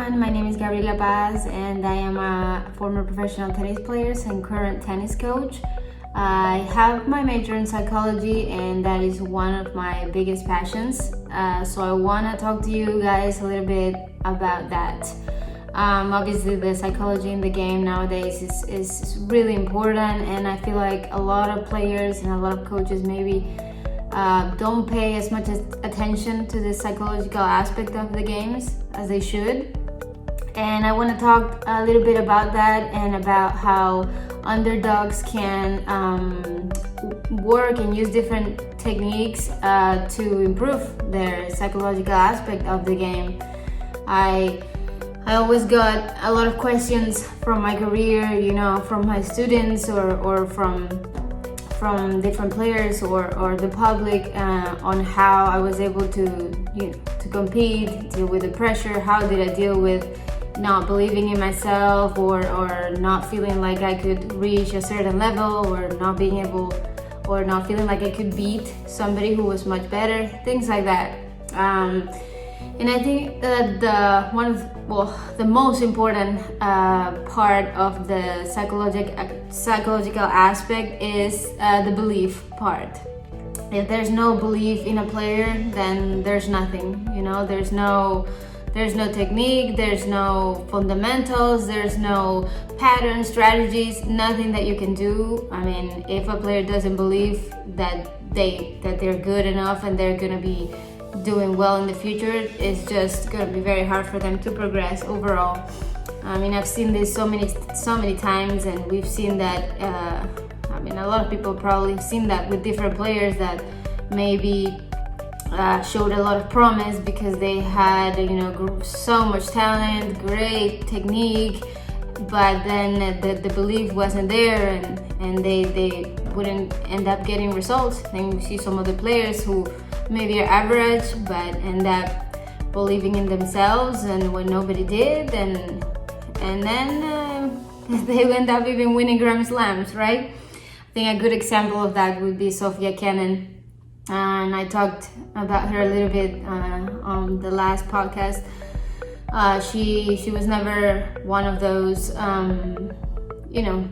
everyone, my name is Gaby Paz and I am a former professional tennis player and current tennis coach. I have my major in psychology and that is one of my biggest passions. So I want to talk to you guys a little bit about that. Obviously the psychology in the game nowadays is really important, and I feel like a lot of players and a lot of coaches maybe don't pay as much attention to the psychological aspect of the games as they should. And I want to talk a little bit about that and about how underdogs can work and use different techniques to improve their psychological aspect of the game. I always got a lot of questions from my career, from my students or from different players or the public on how I was able to compete, deal with the pressure. How did I deal with not believing in myself or not feeling like I could reach a certain level, or not feeling like I could beat somebody who was much better, things like that. And I think that the most important part of the psychological aspect is the belief part. If there's no belief in a player, then there's nothing. There's no technique, there's no fundamentals, there's no pattern, strategies, nothing that you can do. I mean, if a player doesn't believe that they're good enough and they're gonna be doing well in the future, it's just gonna be very hard for them to progress overall. I mean, I've seen this so many times, and we've seen that. A lot of people probably have seen that with different players that maybe showed a lot of promise because they had so much talent, great technique, but then the belief wasn't there, and they wouldn't end up getting results. Then we see some of the players who maybe are average but end up believing in themselves and when nobody did, and then they end up even winning Grand Slams, right? I think a good example of that would be Sofia Kenin, and I talked about her a little bit on the last podcast. She was never one of those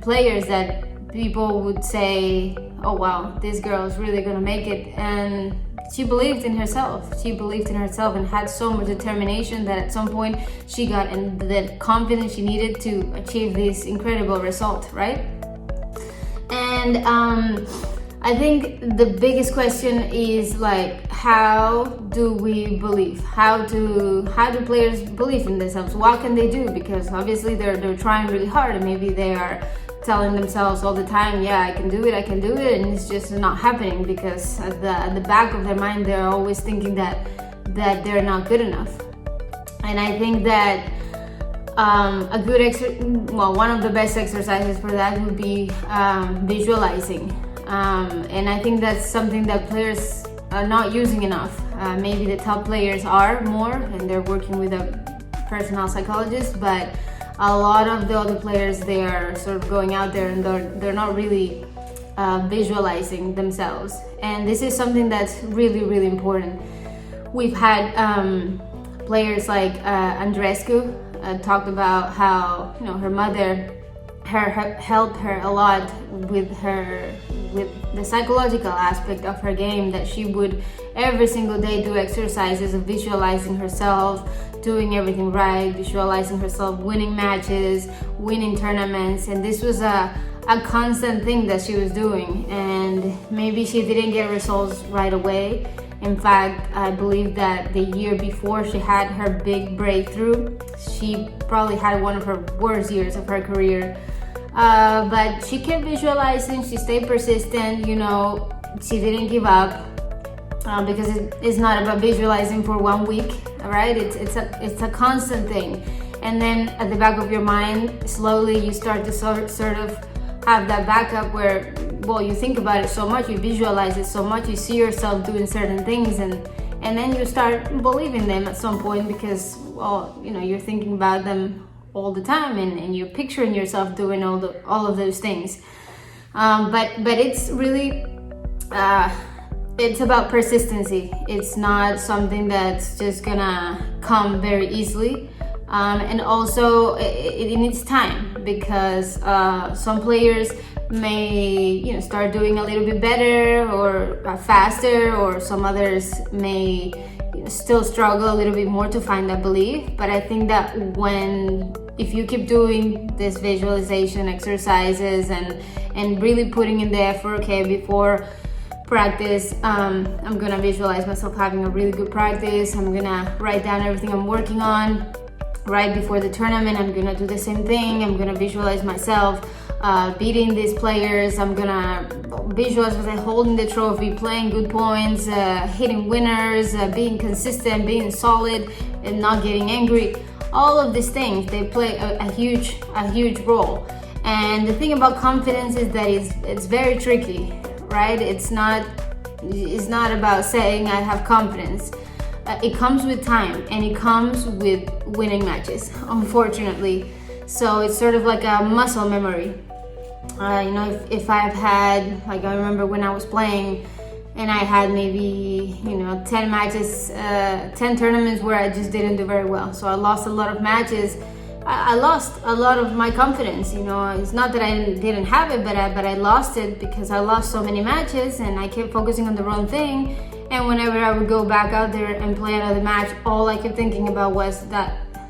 players that people would say, oh wow, this girl is really gonna make it. And she believed in herself and had so much determination that at some point she got the confidence she needed to achieve this incredible result, right? And I think the biggest question is like, how do we believe? How do players believe in themselves? What can they do? Because obviously they're trying really hard, and maybe they are telling themselves all the time, yeah, I can do it, and it's just not happening because at the back of their mind they're always thinking that they're not good enough. And I think that one of the best exercises for that would be visualizing. And I think that's something that players are not using enough. Maybe the top players are more, and they're working with a personal psychologist, but a lot of the other players, they are sort of going out there and they're not really visualizing themselves. And this is something that's really, really important. We've had players like Andreescu talked about how her mother helped her a lot with the psychological aspect of her game, that she would every single day do exercises of visualizing herself doing everything right, visualizing herself winning matches, winning tournaments, and this was a constant thing that she was doing. And maybe she didn't get results right away. In fact, I believe that the year before she had her big breakthrough, she probably had one of her worst years of her career. But she kept visualizing, she stayed persistent, she didn't give up, because it's not about visualizing for 1 week, right? It's a constant thing. And then at the back of your mind, slowly you start to sort of have that backup where, you think about it so much, you visualize it so much, you see yourself doing certain things, and then you start believing them at some point because, you're thinking about them all the time, and you're picturing yourself doing all of those things. But it's really it's about persistency. It's not something that's just gonna come very easily. And also it needs time, because some players may start doing a little bit better or faster, or some others may still struggle a little bit more to find that belief. But I think that if you keep doing this visualization exercises and really putting in the effort, okay, before practice, I'm gonna visualize myself having a really good practice. I'm gonna write down everything I'm working on. Right before the tournament, I'm gonna do the same thing. I'm gonna visualize myself beating these players. I'm gonna visualize myself holding the trophy, playing good points, hitting winners, being consistent, being solid, and not getting angry. All of these things, they play a huge role. And the thing about confidence is that it's very tricky, right? It's not about saying I have confidence. It comes with time, and it comes with winning matches, unfortunately. So it's sort of like a muscle memory. If I've had, like, I remember when I was playing and I had maybe 10 matches, 10 tournaments where I just didn't do very well. So I lost a lot of matches. I lost a lot of my confidence. It's not that I didn't have it, but I lost it because I lost so many matches and I kept focusing on the wrong thing. And whenever I would go back out there and play another match, all I kept thinking about was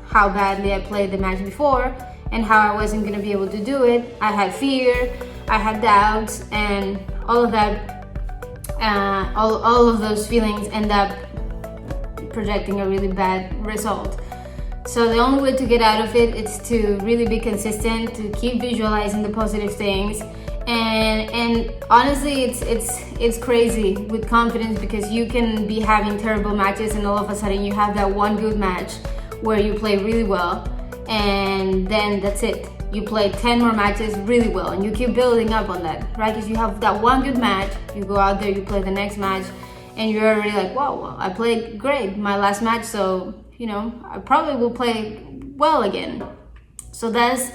how badly I played the match before and how I wasn't going to be able to do it. I had fear, I had doubts, and all of that, all of those feelings end up projecting a really bad result. So the only way to get out of it is to really be consistent, to keep visualizing the positive things. And honestly, it's crazy with confidence, because you can be having terrible matches and all of a sudden you have that one good match where you play really well, and then that's it. You play 10 more matches really well, and you keep building up on that, right? Because you have that one good match, you go out there, you play the next match, and you're already like, wow, I played great my last match, so I probably will play well again. So that's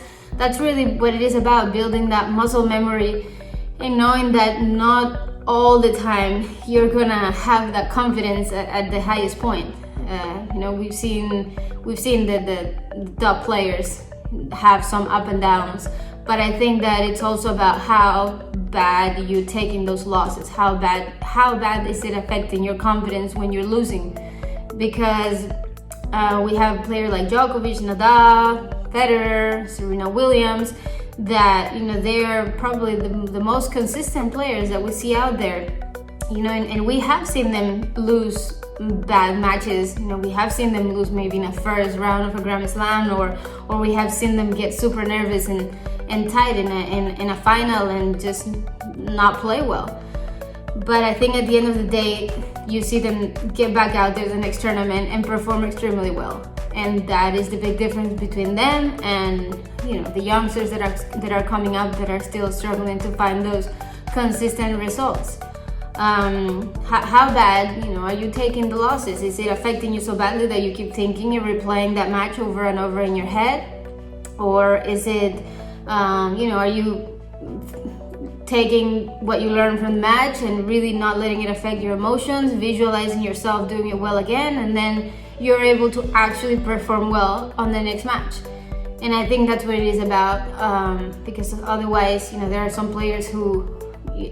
really what it is about, building that muscle memory and knowing that not all the time you're gonna have that confidence at the highest point. We've seen the top players have some up and downs, but I think that it's also about how bad you're taking those losses, how bad is it affecting your confidence when you're losing. Because we have players like Djokovic, Nadal, Federer, Serena Williams, that they're probably the most consistent players that we see out there. And we have seen them lose bad matches. We have seen them lose maybe in a first round of a Grand Slam, or we have seen them get super nervous and tight in a final and just not play well. But I think at the end of the day, you see them get back out there the next tournament and perform extremely well. And that is the big difference between them and the youngsters that are coming up, that are still struggling to find those consistent results. How bad are you taking the losses? Is it affecting you so badly that you keep thinking and replaying that match over and over in your head? Or is it are you taking what you learned from the match and really not letting it affect your emotions, visualizing yourself doing it well again, and then you're able to actually perform well on the next match? And I think that's what it is about, because otherwise, there are some players who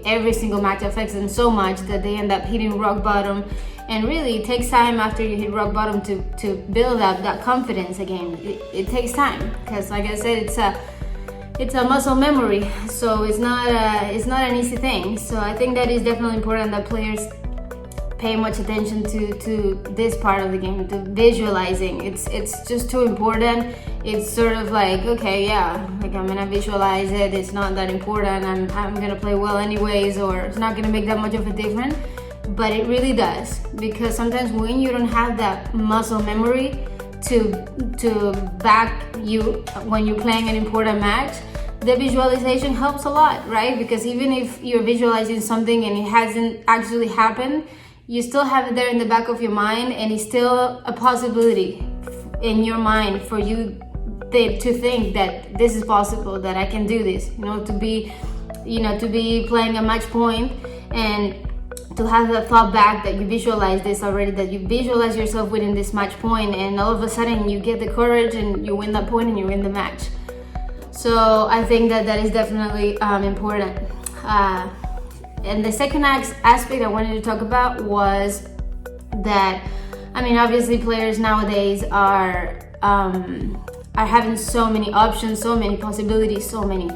every single match affects them so much that they end up hitting rock bottom. And really, it takes time after you hit rock bottom to build up that confidence again. It takes time, because like I said, it's a muscle memory, so it's not an easy thing. So I think that is definitely important that players pay much attention to this part of the game, to visualizing. It's just too important. It's sort of like, okay, yeah, like I'm gonna visualize it. It's not that important. I'm gonna play well anyways, or it's not gonna make that much of a difference. But it really does, because sometimes when you don't have that muscle memory to back you when you're playing an important match, the visualization helps a lot, right? Because even if you're visualizing something and it hasn't actually happened, you still have it there in the back of your mind, and it's still a possibility in your mind for you to think that this is possible, that I can do this, to be playing a match point and to have the thought back that you visualize this already, that you visualize yourself winning this match point, and all of a sudden you get the courage and you win that point and you win the match. So I think that is definitely important. And the second aspect I wanted to talk about was that, I mean, obviously players nowadays are having so many options, so many possibilities, so many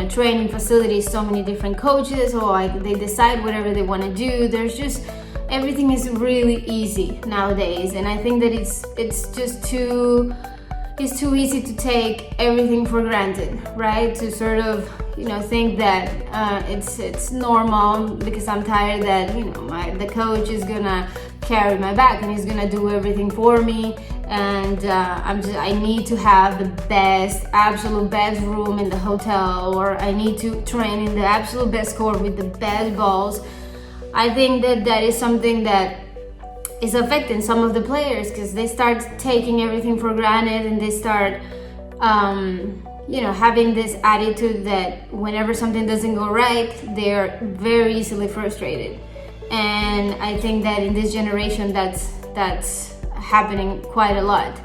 training facilities, so many different coaches, or they decide whatever they want to do. There's just, everything is really easy nowadays, and I think that it's too easy to take everything for granted, right? To sort of think that it's normal because I'm tired, that the coach is gonna carry my back and he's gonna do everything for me, and I need to have the absolute best room in the hotel, or I need to train in the absolute best court with the best balls. I think that is something that is affecting some of the players, because they start taking everything for granted, and they start having this attitude that whenever something doesn't go right, they're very easily frustrated. And I think that in this generation that's happening quite a lot.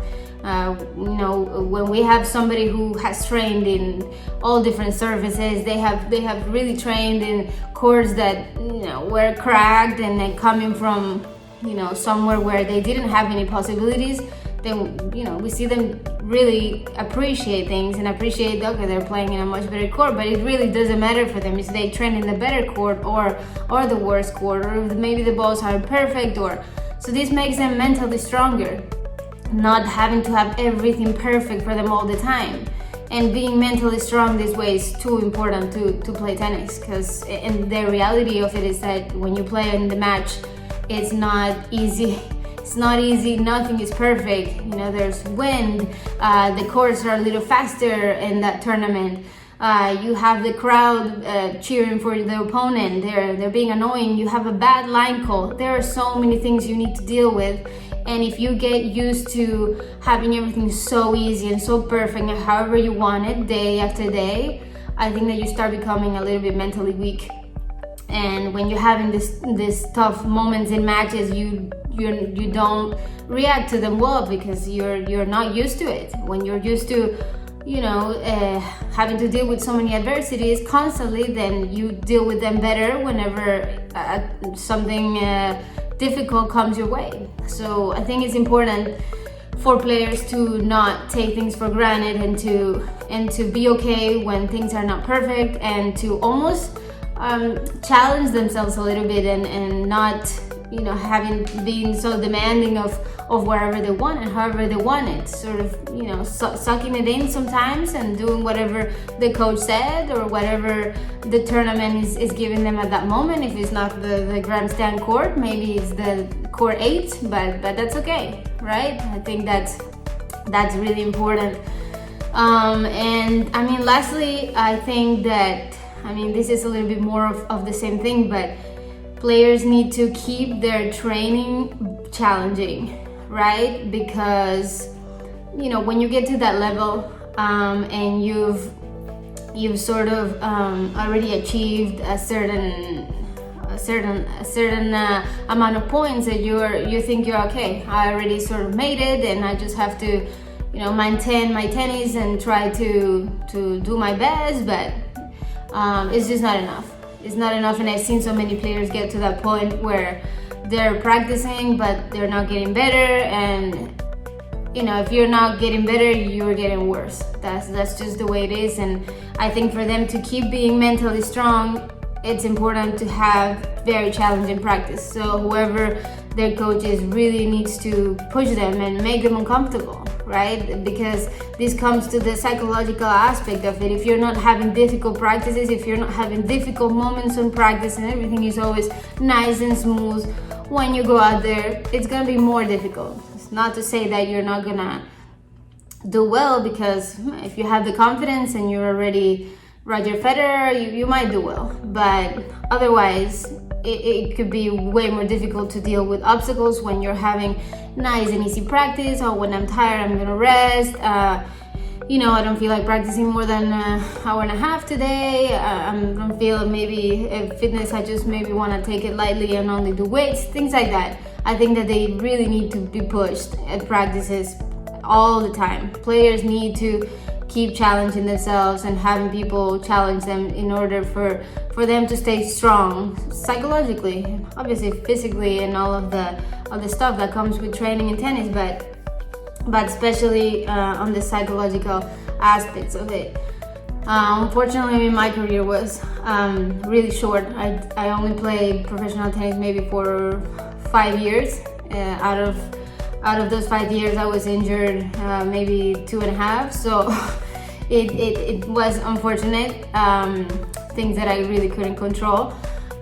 When we have somebody who has trained in all different surfaces, they have really trained in courts that were cracked, and then coming from somewhere where they didn't have any possibilities, then we see them really appreciate things and appreciate, okay, they're playing in a much better court, but it really doesn't matter for them if they train in the better court or the worst court, or maybe the balls aren't perfect, so this makes them mentally stronger, not having to have everything perfect for them all the time. And being mentally strong this way is too important to play tennis, because the reality of it is that when you play in the match, it's not easy. It's not easy. Nothing is perfect. There's wind. The courts are a little faster in that tournament. You have the crowd cheering for the opponent. They're being annoying. You have a bad line call. There are so many things you need to deal with. And if you get used to having everything so easy and so perfect and however you want it day after day, I think that you start becoming a little bit mentally weak. And when you're having this tough moments in matches, you don't react to them well, because you're not used to it. When you're used to having to deal with so many adversities constantly, then you deal with them better whenever something difficult comes your way. So I think it's important for players to not take things for granted, and to be okay when things are not perfect, and to almost challenge themselves a little bit, and not being so demanding of wherever they want and however they want it, sort of sucking it in sometimes and doing whatever the coach said, or whatever the tournament is giving them at that moment. If it's not the grandstand court, maybe it's the court 8, but that's okay, right? I think that's really important. And I mean, lastly, I think that, this is a little bit more of the same thing, but players need to keep their training challenging, right? Because when you get to that level, and you've sort of already achieved a certain amount of points, that you think you're okay. I already sort of made it, and I just have to maintain my tennis and try to do my best, but it's just not enough. It's not enough, and I've seen so many players get to that point where they're practicing, but they're not getting better. And if you're not getting better, you're getting worse. That's just the way it is. And I think for them to keep being mentally strong, it's important to have very challenging practice. So whoever their coach is really needs to push them and make them uncomfortable, right? Because this comes to the psychological aspect of it. If you're not having difficult practices, if you're not having difficult moments on practice, and everything is always nice and smooth, when you go out there, it's gonna be more difficult. It's not to say that you're not gonna do well, because if you have the confidence and you're already Roger Federer, you might do well, but otherwise it could be way more difficult to deal with obstacles when you're having nice and easy practice, or when I'm tired, I'm gonna rest. I don't feel like practicing more than an hour and a half today. I don't feel maybe fitness, I just maybe want to take it lightly and only do weights, things like that. I think that they really need to be pushed at practices all the time. Players need to keep challenging themselves and having people challenge them in order for them to stay strong psychologically, obviously physically, and all of the stuff that comes with training in tennis, but especially on the psychological aspects of it. Unfortunately, my career was really short. I only played professional tennis maybe for 5 years. Out of those 5 years, I was injured maybe 2.5. So it was unfortunate, things that I really couldn't control.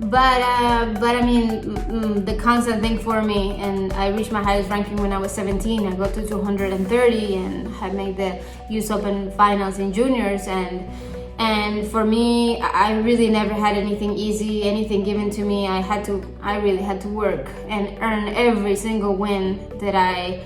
But I mean, the constant thing for me, and I reached my highest ranking when I was 17. I got to 230 and had made the US Open finals in juniors. And for me, I really never had anything easy, anything given to me. I really had to work and earn every single win that I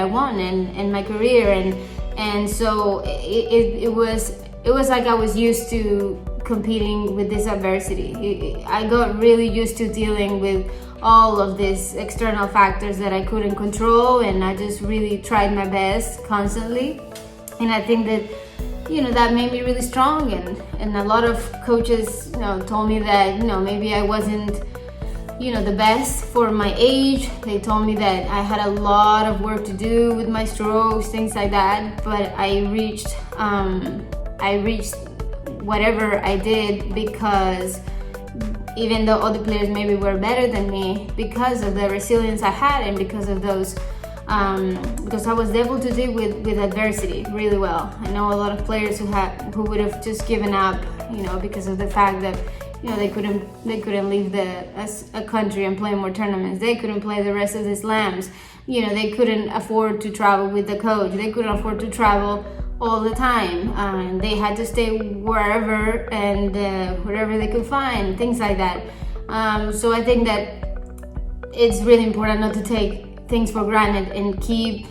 won in my career. And so it was like I was used to competing with this adversity. I got really used to dealing with all of these external factors that I couldn't control, and I just really tried my best constantly. And I think that that made me really strong, and a lot of coaches told me that maybe I wasn't the best for my age. They told me that I had a lot of work to do with my strokes, things like that, but I reached whatever I did because even though other players maybe were better than me, because of the resilience I had and because of those because I was able to deal with adversity really well. I know a lot of players who would have just given up because of the fact that they couldn't leave a country and play more tournaments. They couldn't play the rest of the slams. They couldn't afford to travel with the coach. They couldn't afford to travel all the time. They had to stay wherever and wherever they could find, things like that. So I think that it's really important not to take things for granted and keep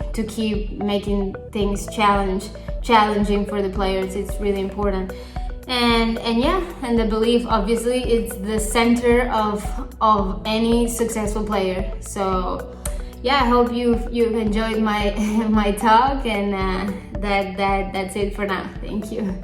making things challenging for the players. It's really important. And the belief, obviously, it's the center of any successful player. So I hope you've enjoyed my talk, and that's it for now. Thank you.